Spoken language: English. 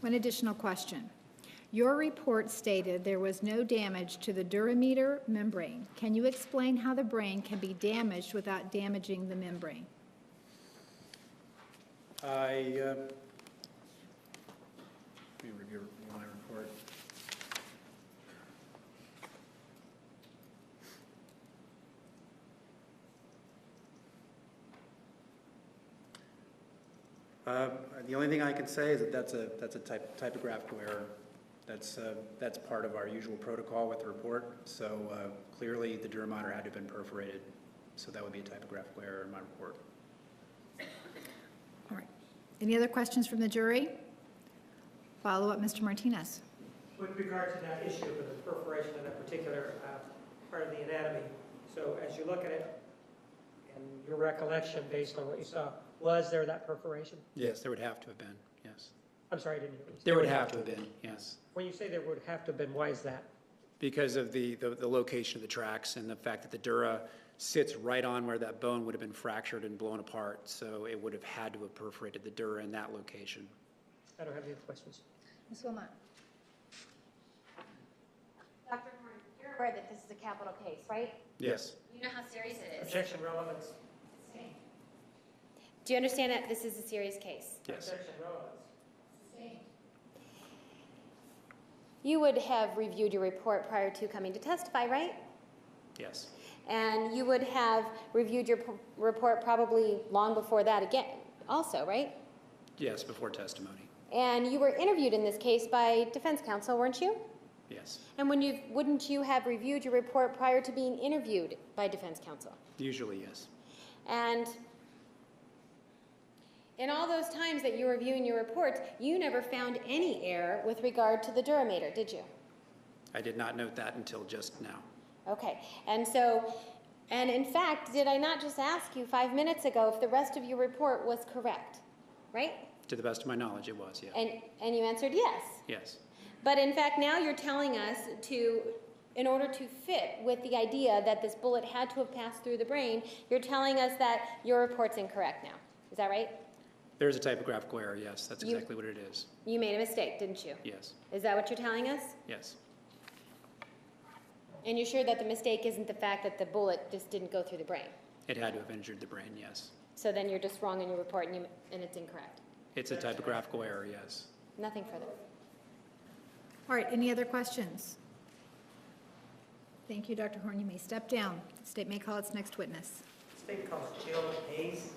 One additional question. Your report stated there was no damage to the durameter membrane. Can you explain how the brain can be damaged without damaging the membrane? Let me review my report. The only thing I can say is that that's a typographical error. That's part of our usual protocol with the report. So clearly the durameter had to have been perforated. So that would be a typographical error in my report. All right. Any other questions from the jury? Follow up, Mr. Martinez. With regard to that issue of the perforation of that particular part of the anatomy, so as you look at it, and your recollection based on what you saw, was there that perforation? Yes, there would have to have been, yes. I'm sorry, I didn't hear you. There would have to have been, yes. When you say there would have to have been, why is that? Because of the location of the tracks and the fact that the dura sits right on where that bone would have been fractured and blown apart. So it would have had to have perforated the dura in that location. I don't have any other questions. Ms. Wilmot. Dr. Horn, you're aware that this is a capital case, right? Yes. You know how serious it is. Objection, relevance. Do you understand that this is a serious case? Yes. Objection, relevance. You would have reviewed your report prior to coming to testify, right? Yes. And you would have reviewed your report probably long before that again, also, right? Yes, before testimony. And you were interviewed in this case by defense counsel, weren't you? Yes. And wouldn't you have reviewed your report prior to being interviewed by defense counsel? Usually, yes. And in all those times that you were reviewing your reports, you never found any error with regard to the durameter, did you? I did not note that until just now. Okay, and in fact, did I not just ask you 5 minutes ago if the rest of your report was correct, right? To the best of my knowledge, it was, yes. And you answered yes. Yes. But in fact, now you're telling us in order to fit with the idea that this bullet had to have passed through the brain, you're telling us that your report's incorrect now. Is that right? There's a typographical error, yes. That's exactly what it is. You made a mistake, didn't you? Yes. Is that what you're telling us? Yes. And you're sure that the mistake isn't the fact that the bullet just didn't go through the brain? It had to have injured the brain, yes. So then you're just wrong in your report and it's incorrect? It's a typographical error, yes. Nothing further. All right, any other questions? Thank you, Dr. Horn. You may step down. The state may call its next witness. State calls Jill Hayes.